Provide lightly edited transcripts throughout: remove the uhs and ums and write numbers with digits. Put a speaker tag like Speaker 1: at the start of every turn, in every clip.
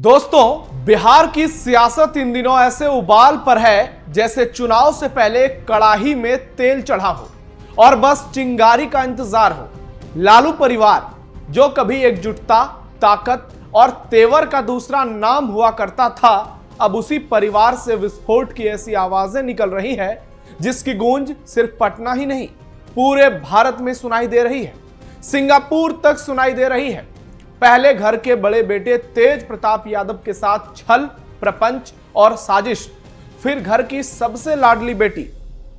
Speaker 1: दोस्तों, बिहार की सियासत इन दिनों ऐसे उबाल पर है जैसे चुनाव से पहले कड़ाही में तेल चढ़ा हो और बस चिंगारी का इंतजार हो। लालू परिवार, जो कभी एकजुटता, ताकत और तेवर का दूसरा नाम हुआ करता था, अब उसी परिवार से विस्फोट की ऐसी आवाजें निकल रही है जिसकी गूंज सिर्फ पटना ही नहीं, पूरे भारत में सुनाई दे रही है। सिंगापुर तक सुनाई दे रही है। पहले घर के बड़े बेटे तेज प्रताप यादव के साथ छल, प्रपंच और साजिश, फिर घर की सबसे लाडली बेटी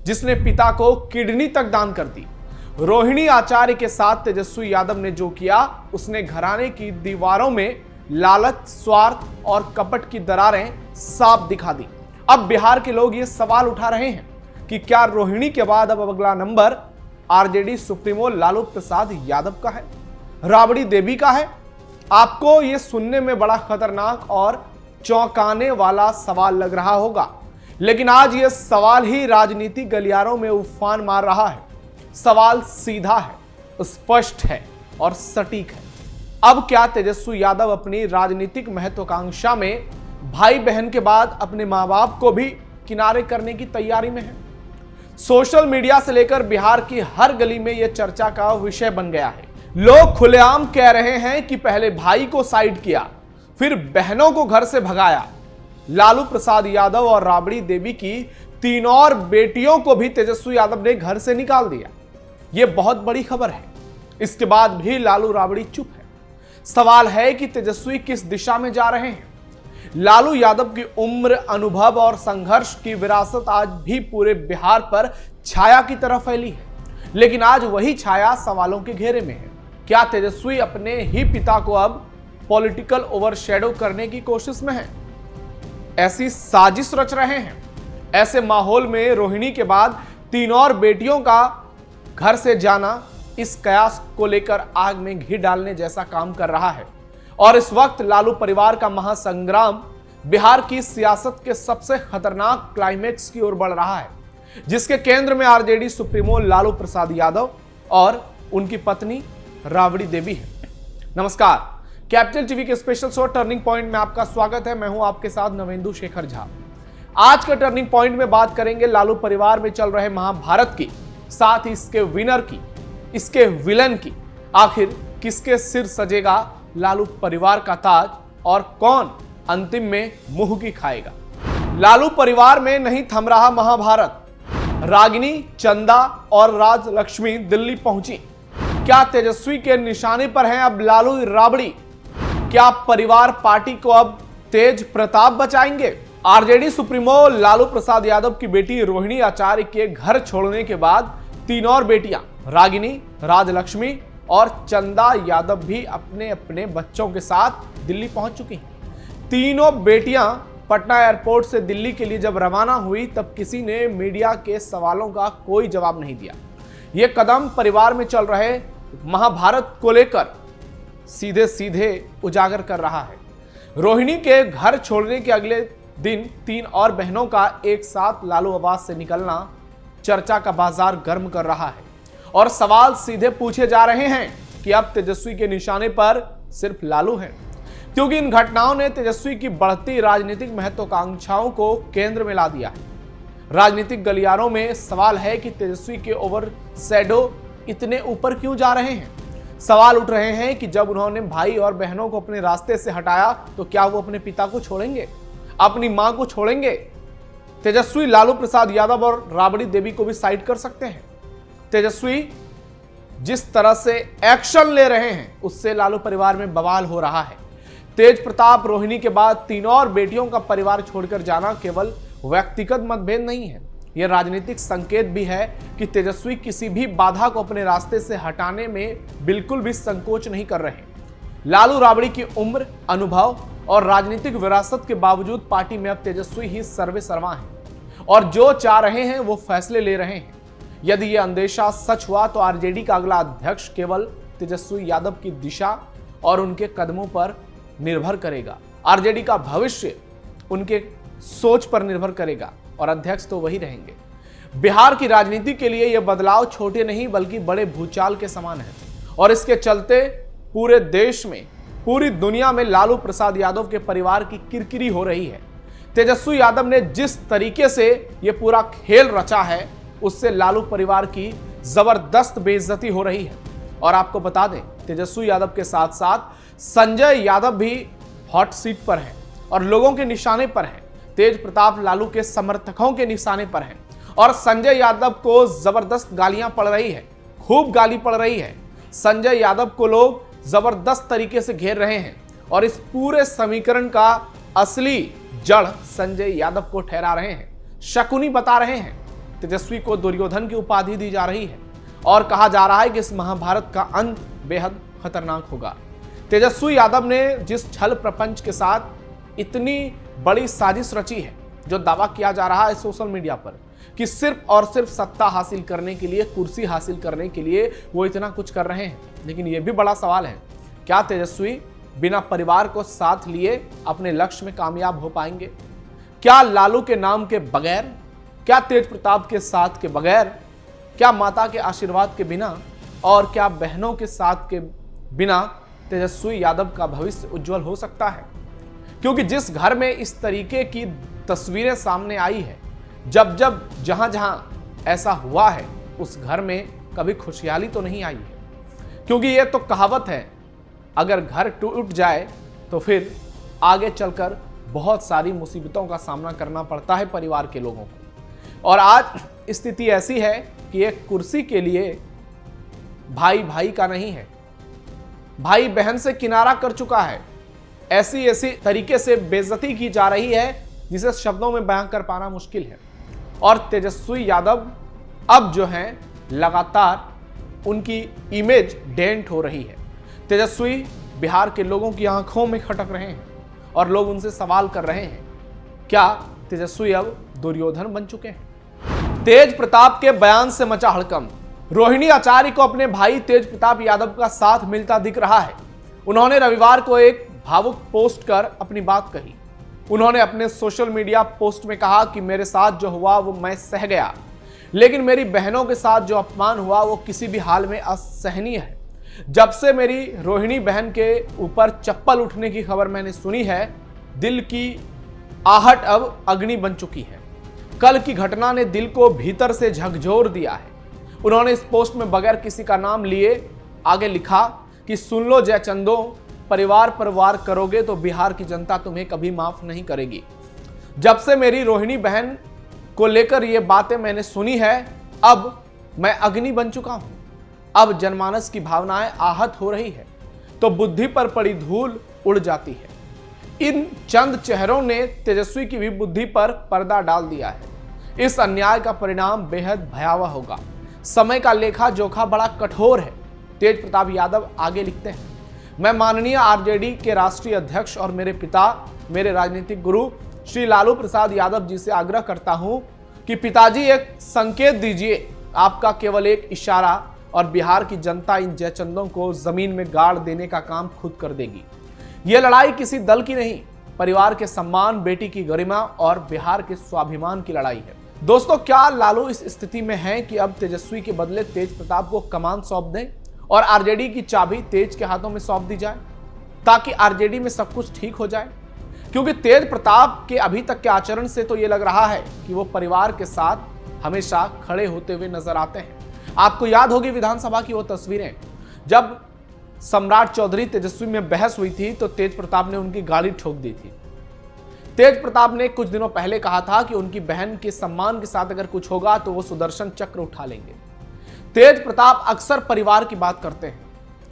Speaker 1: जिसने पिता को किडनी तक दान कर दी, रोहिणी आचार्य के साथ तेजस्वी यादव ने जो किया, उसने घराने की दीवारों में लालच, स्वार्थ और कपट की दरारें साफ दिखा दी। अब बिहार के लोग ये सवाल उठा रहे हैं कि क्या रोहिणी के बाद अब अगला number RJD supremo Lalu Prasad Yadav का है, राबड़ी देवी का है? आपको यह सुनने में बड़ा खतरनाक और चौंकाने वाला सवाल लग रहा होगा, लेकिन आज यह सवाल ही राजनीति गलियारों में उफान मार रहा है। सवाल सीधा है, स्पष्ट है और सटीक है। अब क्या तेजस्वी यादव अपनी राजनीतिक महत्वाकांक्षा में भाई बहन के बाद अपने मां बाप को भी किनारे करने की तैयारी में है? सोशल मीडिया से लेकर बिहार की हर गली में यह चर्चा का विषय बन गया है। लोग खुलेआम कह रहे हैं कि पहले भाई को साइड किया, फिर बहनों को घर से भगाया। लालू प्रसाद यादव और राबड़ी देवी की 3 और बेटियों को भी तेजस्वी यादव ने घर से निकाल दिया। यह बहुत बड़ी खबर है। इसके बाद भी लालू राबड़ी चुप है। सवाल है कि तेजस्वी किस दिशा में जा रहे हैं? लालू यादव की उम्र, अनुभव और संघर्ष की विरासत आज भी पूरे बिहार पर छाया की तरह फैली है, लेकिन आज वही छाया सवालों के घेरे में है। क्या तेजस्वी अपने ही पिता को अब पॉलिटिकल ओवरशैडो करने की कोशिश में है? ऐसी साजिश रच रहे हैं? ऐसे माहौल में रोहिणी के बाद 3 और बेटियों का घर से जाना इस कयास को लेकर आग में घी डालने जैसा काम कर रहा है। और इस वक्त लालू परिवार का महासंग्राम बिहार की सियासत के सबसे खतरनाक क्लाइमेक्स की ओर बढ़ रहा है, जिसके केंद्र में आरजेडी सुप्रीमो लालू प्रसाद यादव और उनकी पत्नी राबड़ी देवी है। नमस्कार, कैपिटल टीवी के स्पेशल शो टर्निंग पॉइंट में आपका स्वागत है। मैं हूं आपके साथ नवेंदु शेखर झा। आज का टर्निंग पॉइंट में बात करेंगे लालू परिवार में चल रहे महाभारत की, साथ ही इसके विनर की, इसके विलन की। आखिर किसके सिर सजेगा लालू परिवार का ताज और कौन अंतिम में मुंह की खाएगा? लालू परिवार में नहीं थम रहा महाभारत। रागिनी, चंदा और राजलक्ष्मी दिल्ली पहुंची। क्या तेजस्वी के निशाने पर हैं अब लालू राबड़ी? क्या परिवार पार्टी को अब तेज प्रताप बचाएंगे? आरजेडी सुप्रीमो लालू प्रसाद यादव की बेटी रोहिणी आचार्य के घर छोड़ने के बाद 3 और बेटियां रागिनी, राजलक्ष्मी और चंदा यादव भी अपने अपने बच्चों के साथ दिल्ली पहुंच चुकी हैं। तीनों बेटियां पटना एयरपोर्ट से दिल्ली के लिए जब रवाना हुई, तब किसी ने मीडिया के सवालों का कोई जवाब नहीं दिया। यह कदम परिवार में चल रहे महाभारत को लेकर सीधे सीधे उजागर कर रहा है। रोहिणी के घर छोड़ने के अगले दिन 3 और बहनों का एक साथ लालू आवास से निकलना चर्चा का बाजार गर्म कर रहा है और सवाल सीधे पूछे जा रहे हैं कि अब तेजस्वी के निशाने पर सिर्फ लालू है, क्योंकि इन घटनाओं ने तेजस्वी की बढ़ती राजनीतिक महत्वाकांक्षाओं को केंद्र में ला दिया है। राजनीतिक गलियारों में सवाल है कि तेजस्वी के ओवरशैडो इतने ऊपर क्यों जा रहे हैं? सवाल उठ रहे हैं कि जब उन्होंने भाई और बहनों को अपने रास्ते से हटाया, तो क्या वो अपने पिता को छोड़ेंगे, अपनी मां को छोड़ेंगे? तेजस्वी लालू प्रसाद यादव और राबड़ी देवी को भी साइड कर सकते हैं। तेजस्वी जिस तरह से एक्शन ले रहे हैं, उससे लालू परिवार में बवाल हो रहा है। तेज प्रताप, रोहिणी के बाद 3 और बेटियों का परिवार छोड़कर जाना केवल व्यक्तिगत मतभेद नहीं है, यह राजनीतिक संकेत भी है कि तेजस्वी किसी भी बाधा को अपने रास्ते से हटाने में बिल्कुल भी संकोच नहीं कर रहे। लालू राबड़ी की उम्र, अनुभव और राजनीतिक विरासत के बावजूद पार्टी में अब तेजस्वी ही सर्वे सर्वा हैं और जो चाह रहे हैं वो फैसले ले रहे हैं। यदि यह अंदेशा सच हुआ, तो आरजेडी का अगला अध्यक्ष केवल तेजस्वी यादव की दिशा और उनके कदमों पर निर्भर करेगा। आरजेडी का भविष्य उनके सोच पर निर्भर करेगा और अध्यक्ष तो वही रहेंगे। बिहार की राजनीति के लिए यह बदलाव छोटे नहीं बल्कि बड़े भूचाल के समान है और इसके चलते पूरे देश में पूरी दुनिया में लालू प्रसाद यादव के परिवार की किरकिरी हो रही है। तेजस्वी यादव ने जिस तरीके से यह पूरा खेल रचा है, उससे लालू परिवार की जबरदस्त बेइज्जती हो रही है। और आपको बता दें, तेजस्वी यादव के साथ साथ संजय यादव भी हॉट सीट पर हैं और लोगों के निशाने पर हैं। तेज प्रताप लालू के समर्थकों के निशाने पर हैं और संजय यादव को जबरदस्त गालियां पड़ रही है, खूब गाली पड़ रही है। संजय यादव को लोग जबरदस्त तरीके से घेर रहे हैं और इस पूरे समीकरण का असली जड़ संजय यादव को ठहरा रहे हैं, शकुनी बता रहे हैं। तेजस्वी को दुर्योधन की उपाधि दी जा रही है और कहा जा रहा है कि इस महाभारत का अंत बेहद खतरनाक होगा। तेजस्वी यादव ने जिस छल प्रपंच के साथ इतनी बड़ी साजिश रची है, जो दावा किया जा रहा है सोशल मीडिया पर कि सिर्फ और सिर्फ सत्ता हासिल करने के लिए, कुर्सी हासिल करने के लिए वो इतना कुछ कर रहे हैं। लेकिन यह भी बड़ा सवाल है, क्या तेजस्वी बिना परिवार को साथ लिए अपने लक्ष्य में कामयाब हो पाएंगे? क्या लालू के नाम के बगैर, क्या तेज प्रताप के साथ के बगैर, क्या माता के आशीर्वाद के बिना और क्या बहनों के साथ के बिना तेजस्वी यादव का भविष्य उज्जवल हो सकता है? क्योंकि जिस घर में इस तरीके की तस्वीरें सामने आई है, जब जहां जहां ऐसा हुआ है, उस घर में कभी खुशहाली तो नहीं आई है। क्योंकि ये तो कहावत है, अगर घर टूट जाए तो फिर आगे चलकर बहुत सारी मुसीबतों का सामना करना पड़ता है परिवार के लोगों को। और आज स्थिति ऐसी है कि एक कुर्सी के लिए भाई भाई का नहीं है, भाई बहन से किनारा कर चुका है। ऐसी तरीके से बेइज्जती की जा रही है जिसे शब्दों में बयां कर पाना मुश्किल है। और तेजस्वी यादव अब जो हैं, लगातार उनकी इमेज डेंट हो रही है। तेजस्वी बिहार के लोगों की आंखों में खटक रहे हैं और लोग उनसे सवाल कर रहे हैं, क्या तेजस्वी अब दुर्योधन बन चुके हैं? तेज प्रताप के बयान से मचा हड़कंप। रोहिणी आचार्य को अपने भाई तेज प्रताप यादव का साथ मिलता दिख रहा है। उन्होंने रविवार को एक भावुक पोस्ट कर अपनी बात कही। उन्होंने अपने सोशल मीडिया पोस्ट में कहा कि मेरे साथ जो हुआ वो मैं सह गया, लेकिन मेरी बहनों के साथ जो अपमान हुआ वो किसी भी हाल में असहनीय है। जब से मेरी रोहिणी बहन के ऊपर चप्पल उठने की खबर मैंने सुनी है, दिल की आहट अब अग्नि बन चुकी है। कल की घटना ने दिल को भीतर से झकझोर दिया है। उन्होंने इस पोस्ट में बगैर किसी का नाम लिए आगे लिखा कि सुन लो जयचंदो, परिवार पर वार करोगे तो बिहार की जनता तुम्हें कभी माफ नहीं करेगी। जब से मेरी रोहिणी बहन को लेकर ये बातें मैंने सुनी है, अब मैं अग्नि बन चुका हूं। अब जनमानस की भावनाएं आहत हो रही है तो बुद्धि पर पड़ी धूल उड़ जाती है। इन चंद चेहरों ने तेजस्वी की भी बुद्धि पर पर्दा डाल दिया है। इस अन्याय का परिणाम बेहद भयावह होगा। समय का लेखा जोखा बड़ा कठोर है। तेज प्रताप यादव आगे लिखते हैं, मैं माननीय आरजेडी के राष्ट्रीय अध्यक्ष और मेरे पिता, मेरे राजनीतिक गुरु श्री लालू प्रसाद यादव जी से आग्रह करता हूं कि पिताजी एक संकेत दीजिए। आपका केवल एक इशारा और बिहार की जनता इन जयचंदों को जमीन में गाड़ देने का काम खुद कर देगी। यह लड़ाई किसी दल की नहीं, परिवार के सम्मान, बेटी की गरिमा और बिहार के स्वाभिमान की लड़ाई है। दोस्तों, क्या लालू इस स्थिति में हैं कि अब तेजस्वी के बदले तेज प्रताप को कमान सौंप दें और आरजेडी की चाबी तेज के हाथों में सौंप दी जाए ताकि आरजेडी में सब कुछ ठीक हो जाए? क्योंकि तेज प्रताप के अभी तक के आचरण से तो ये लग रहा है कि वो परिवार के साथ हमेशा खड़े होते हुए नजर आते हैं। आपको याद होगी विधानसभा की वो तस्वीरें, जब सम्राट चौधरी तेजस्वी में बहस हुई थी तो तेज प्रताप ने उनकी गाड़ी ठोक दी थी। तेज प्रताप ने कुछ दिनों पहले कहा था कि उनकी बहन के सम्मान के साथ अगर कुछ होगा तो वो सुदर्शन चक्र उठा लेंगे। तेज प्रताप अक्सर परिवार की बात करते हैं,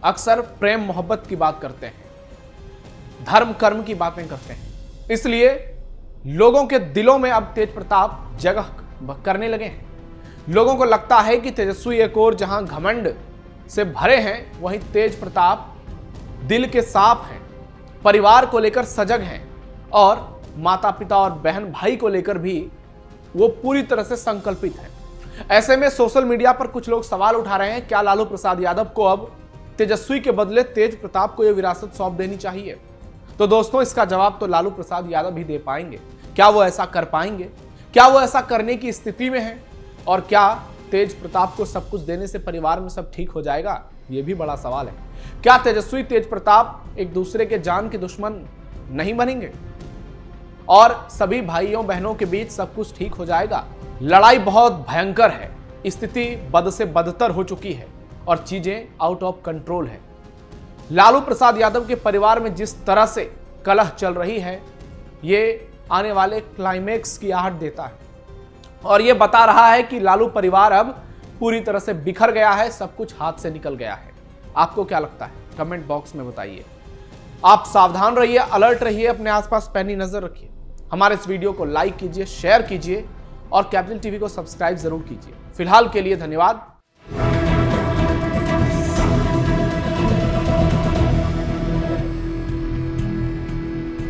Speaker 1: अक्सर प्रेम मोहब्बत की बात करते हैं, धर्म कर्म की बातें करते हैं। इसलिए लोगों के दिलों में अब तेज प्रताप जगह करने लगे हैं। लोगों को लगता है कि तेजस्वी एक और जहां घमंड से भरे हैं, वहीं तेज प्रताप दिल के साफ हैं, परिवार को लेकर सजग हैं और माता पिता और बहन भाई को लेकर भी वो पूरी तरह से संकल्पित हैं। ऐसे में सोशल मीडिया पर कुछ लोग सवाल उठा रहे हैं, क्या लालू प्रसाद यादव को अब तेजस्वी के बदले तेज प्रताप को यह विरासत सौंप देनी चाहिए? तो दोस्तों, इसका जवाब तो लालू प्रसाद यादव ही दे पाएंगे। क्या वो ऐसा कर पाएंगे? क्या वो ऐसा करने की स्थिति में है? और क्या तेज प्रताप को सब कुछ देने से परिवार में सब ठीक हो जाएगा? यह भी बड़ा सवाल है। क्या तेजस्वी तेज प्रताप एक दूसरे के जान के दुश्मन नहीं बनेंगे और सभी भाइयों बहनों के बीच सब कुछ ठीक हो जाएगा? लड़ाई बहुत भयंकर है, स्थिति बद से बदतर हो चुकी है और चीजें आउट ऑफ कंट्रोल है। लालू प्रसाद यादव के परिवार में जिस तरह से कलह चल रही है, ये आने वाले क्लाइमेक्स की आहट देता है और ये बता रहा है कि लालू परिवार अब पूरी तरह से बिखर गया है, सब कुछ हाथ से निकल गया है। आपको क्या लगता है? कमेंट बॉक्स में बताइए। आप सावधान रहिए, अलर्ट रहिए, अपने आसपास पैनी नजर रखिए। हमारे इस वीडियो को लाइक कीजिए, शेयर कीजिए और कैपिटल टीवी को सब्सक्राइब जरूर कीजिए। फिलहाल के लिए धन्यवाद।